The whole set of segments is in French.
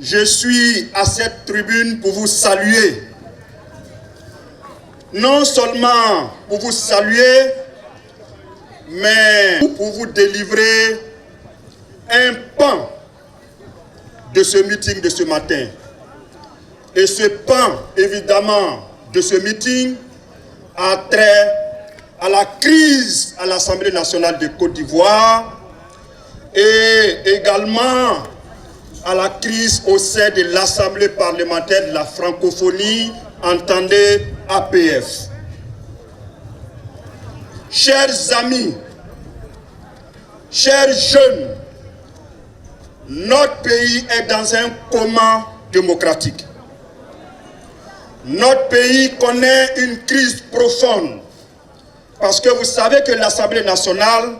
Je suis à cette tribune pour vous saluer. Non seulement pour vous saluer, mais pour vous délivrer un pan de ce meeting de ce matin. Et ce pan, évidemment, de ce meeting a trait à la crise à l'Assemblée nationale de Côte d'Ivoire et également à la crise au sein de l'Assemblée parlementaire de la francophonie, entendez APF. Chers amis, chers jeunes, notre pays est dans un coma démocratique. Notre pays connaît une crise profonde parce que vous savez que l'Assemblée nationale,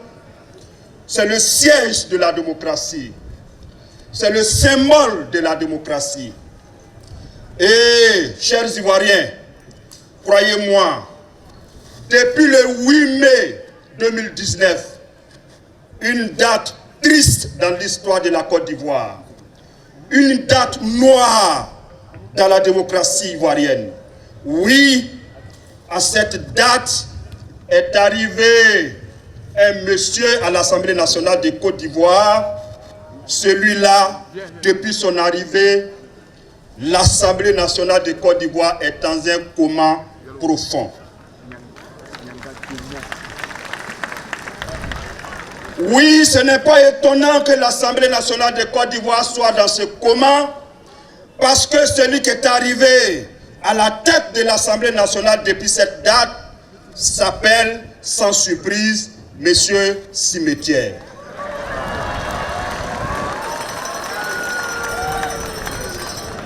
c'est le siège de la démocratie. C'est le symbole de la démocratie. Et, chers Ivoiriens, croyez-moi, depuis le 8 mai 2019, une date triste dans l'histoire de la Côte d'Ivoire, une date noire dans la démocratie ivoirienne. Oui, à cette date est arrivé un monsieur à l'Assemblée nationale de Côte d'Ivoire. Celui-là, depuis son arrivée, l'Assemblée nationale de Côte d'Ivoire est dans un coma profond. Oui, ce n'est pas étonnant que l'Assemblée nationale de Côte d'Ivoire soit dans ce coma, parce que celui qui est arrivé à la tête de l'Assemblée nationale depuis cette date s'appelle, sans surprise, M. Cimetière.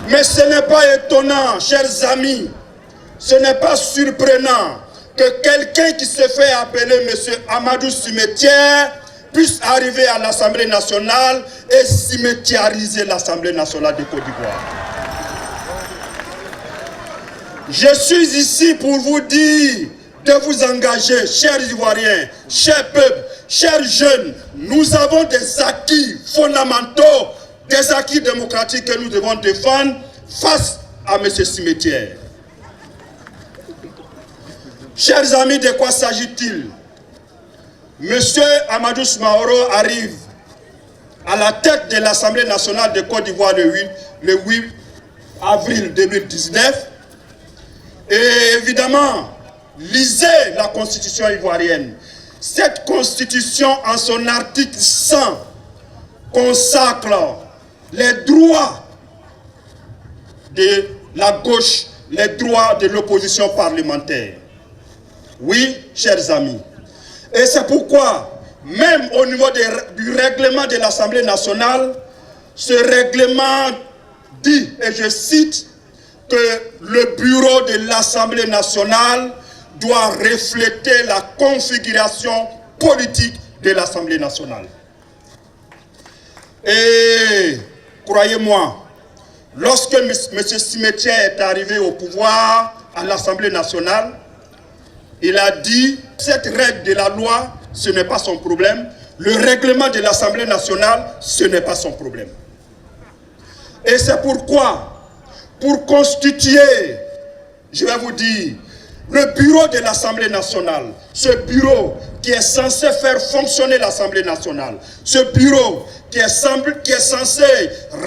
Mais ce n'est pas étonnant, chers amis, ce n'est pas surprenant que quelqu'un qui se fait appeler M. Amadou Cimetière puisse arriver à l'Assemblée nationale et cimetiariser l'Assemblée nationale de Côte d'Ivoire. Je suis ici pour vous dire de vous engager, chers Ivoiriens, chers peuples, chers jeunes. Nous avons des acquis fondamentaux, des acquis démocratiques que nous devons défendre face à M. Cimetière. Chers amis, de quoi s'agit-il? M. Amadou Smaoro arrive à la tête de l'Assemblée nationale de Côte d'Ivoire le 8 avril 2019. Et évidemment, lisez la constitution ivoirienne. Cette constitution, en son article 100, consacre les droits de la gauche, les droits de l'opposition parlementaire. Oui, chers amis. Et c'est pourquoi, même au niveau du règlement de l'Assemblée nationale, ce règlement dit, et je cite, que le bureau de l'Assemblée nationale doit refléter la configuration politique de l'Assemblée nationale. Et croyez-moi, lorsque M. Cimetière est arrivé au pouvoir à l'Assemblée nationale, il a dit, cette règle de la loi, ce n'est pas son problème. Le règlement de l'Assemblée nationale, ce n'est pas son problème. Et c'est pourquoi, pour constituer, je vais vous dire, le bureau de l'Assemblée nationale, ce bureau qui est censé faire fonctionner l'Assemblée nationale, ce bureau qui est censé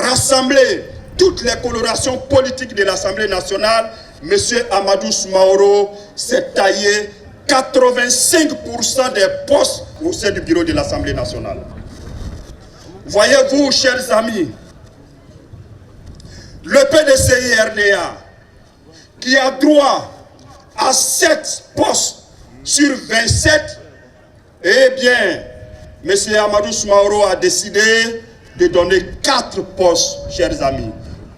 rassembler toutes les colorations politiques de l'Assemblée nationale, M. Amadou Smaoro s'est taillé 85% des postes au sein du bureau de l'Assemblée nationale. Voyez-vous, chers amis, le PDCI-RDA, qui a droit à 7 postes sur 27, eh bien, M. Amadou Smaoro a décidé de donner 4 postes, chers amis.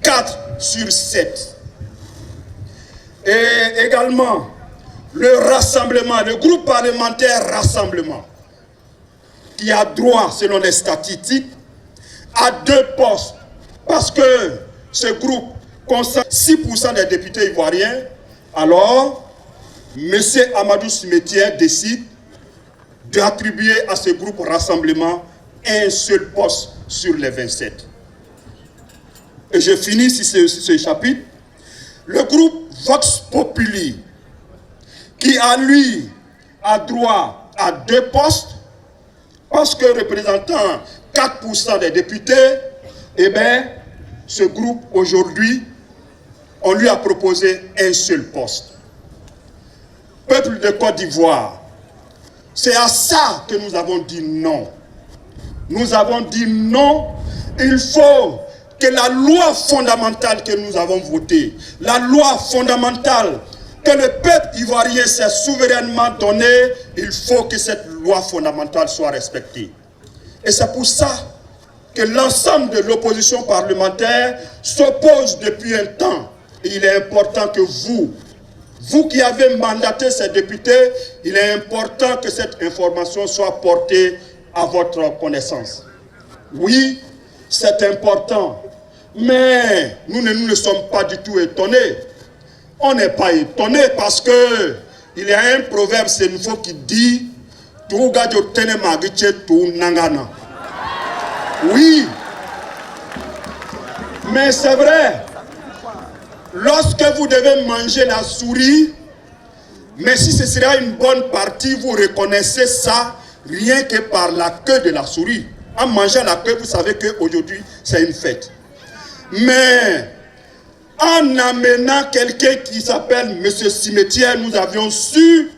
4 sur 7. Et également, le rassemblement, le groupe parlementaire rassemblement, qui a droit, selon les statistiques, à 2 postes. Parce que ce groupe concerne 6% des députés ivoiriens, alors M. Amadou Cimetière décide d'attribuer à ce groupe rassemblement un seul poste sur les 27. et je finis ce chapitre, le groupe Vox Populi, qui a droit à 2 postes, parce que représentant 4% des députés, eh bien, ce groupe aujourd'hui, on lui a proposé un seul poste. Peuple de Côte d'Ivoire, c'est à ça que nous avons dit non. Nous avons dit non, il faut que la loi fondamentale que nous avons votée, la loi fondamentale que le peuple ivoirien s'est souverainement donnée, il faut que cette loi fondamentale soit respectée. Et c'est pour ça que l'ensemble de l'opposition parlementaire s'oppose depuis un temps. Et il est important que vous qui avez mandaté ces députés, il est important que cette information soit portée à votre connaissance. Oui, c'est important, mais nous ne sommes pas du tout étonnés. On n'est pas étonnés parce que il y a un proverbe sénégalais qui dit « Oui, mais c'est vrai. Lorsque vous devez manger la souris, mais si ce sera une bonne partie, vous reconnaissez ça rien que par la queue de la souris. En mangeant la queue, vous savez qu'aujourd'hui, c'est une fête. Mais en amenant quelqu'un qui s'appelle M. Cimetière, nous avions su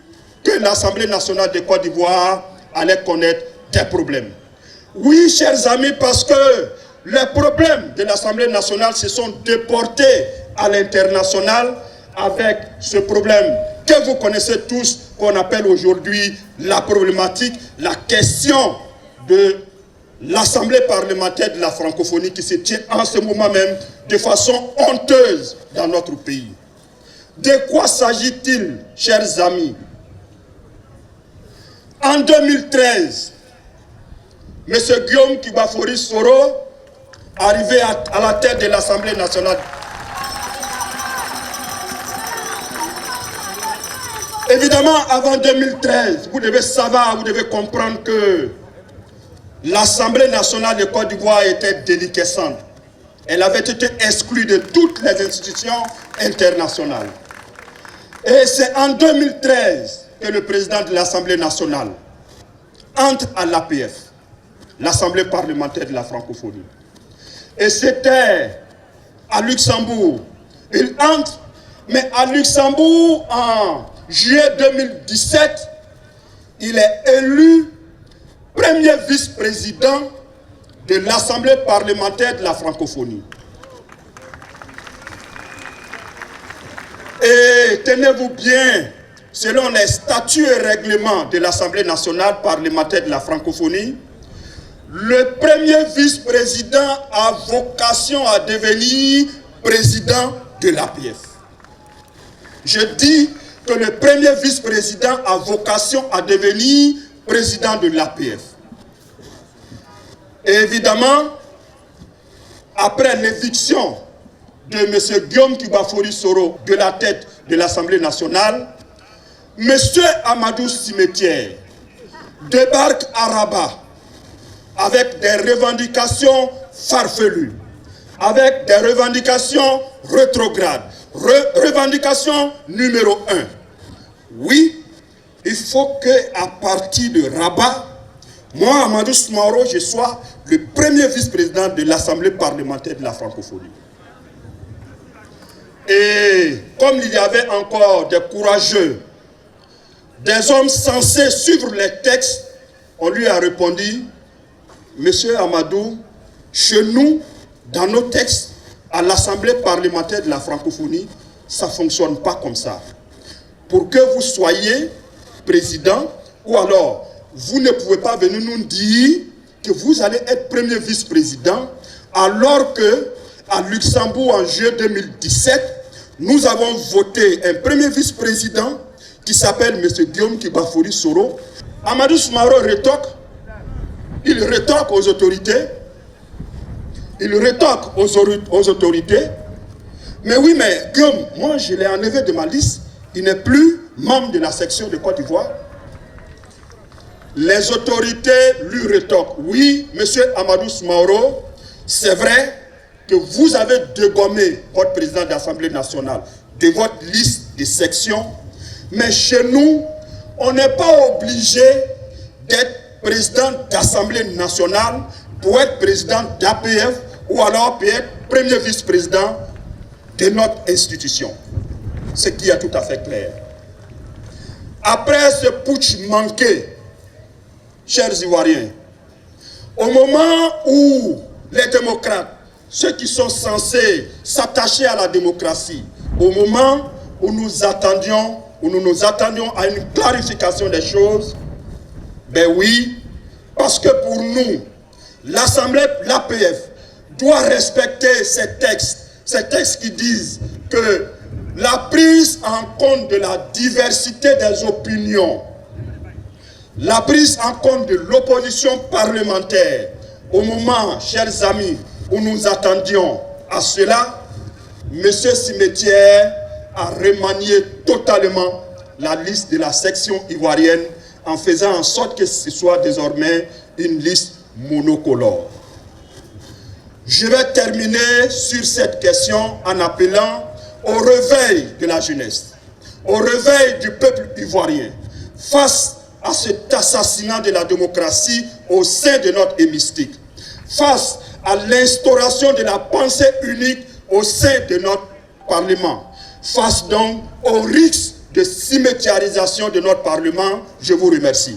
que l'Assemblée nationale de Côte d'Ivoire allait connaître des problèmes. Oui, chers amis, parce que les problèmes de l'Assemblée nationale se sont déportés à l'international avec ce problème que vous connaissez tous, qu'on appelle aujourd'hui la problématique, la question de l'Assemblée parlementaire de la francophonie qui se tient en ce moment même de façon honteuse dans notre pays. De quoi s'agit-il, chers amis? En 2013, M. Guillaume Kibafori Soro, arrivé à la tête de l'Assemblée nationale, évidemment, avant 2013, vous devez savoir, vous devez comprendre que l'Assemblée nationale de Côte d'Ivoire était déliquescente. Elle avait été exclue de toutes les institutions internationales. Et c'est en 2013 que le président de l'Assemblée nationale entre à l'APF, l'Assemblée parlementaire de la francophonie. Et c'était à Luxembourg. Il entre, mais à Luxembourg, en juillet 2017, il est élu premier vice-président de l'Assemblée parlementaire de la francophonie. Et tenez-vous bien, selon les statuts et règlements de l'Assemblée nationale parlementaire de la francophonie, le premier vice-président a vocation à devenir président de l'APF. Je dis que le premier vice-président a vocation à devenir président de l'APF. Et évidemment, après l'éviction de M. Guillaume Kibafori Soro de la tête de l'Assemblée nationale, M. Amadou Cimetière débarque à Rabat avec des revendications farfelues, avec des revendications rétrogrades. Revendication numéro 1. Oui, il faut qu'à partir de Rabat, moi, Amadou Soumaoro, je sois le premier vice-président de l'Assemblée parlementaire de la francophonie. Et comme il y avait encore des courageux, des hommes censés suivre les textes, on lui a répondu, Monsieur Amadou, chez nous, dans nos textes, à l'Assemblée parlementaire de la francophonie, ça ne fonctionne pas comme ça. Pour que vous soyez président, ou alors, vous ne pouvez pas venir nous dire que vous allez être premier vice-président, alors que à Luxembourg, en juillet 2017, nous avons voté un premier vice-président qui s'appelle M. Guillaume Kibafori Soro. Amadou Soumaoro rétorque, il rétorque aux autorités, aux autorités. Mais oui, mais Guillaume, moi je l'ai enlevé de ma liste, il n'est plus membre de la section de Côte d'Ivoire. Les autorités lui rétorquent, oui, M. Amadou Soumaoro, c'est vrai que vous avez dégommé votre président de l'Assemblée nationale de votre liste de sections, mais chez nous, on n'est pas obligé d'être président d'Assemblée nationale pour être président d'APF ou alors pour être premier vice-président de notre institution. Ce qui est tout à fait clair. Après ce putsch manqué, chers Ivoiriens, au moment où les démocrates, ceux qui sont censés s'attacher à la démocratie, au moment où nous nous attendions à une clarification des choses, ben oui, parce que pour nous, l'Assemblée, l'APF, doit respecter ces textes qui disent que la prise en compte de la diversité des opinions, la prise en compte de l'opposition parlementaire, au moment, chers amis, où nous attendions à cela, M. Cimetière a remanié totalement la liste de la section ivoirienne en faisant en sorte que ce soit désormais une liste monocolore. Je vais terminer sur cette question en appelant au réveil de la jeunesse, au réveil du peuple ivoirien, face à cet assassinat de la démocratie au sein de notre hémicycle, face à l'instauration de la pensée unique au sein de notre Parlement, face donc au risque de cimetiérisation de notre Parlement. Je vous remercie.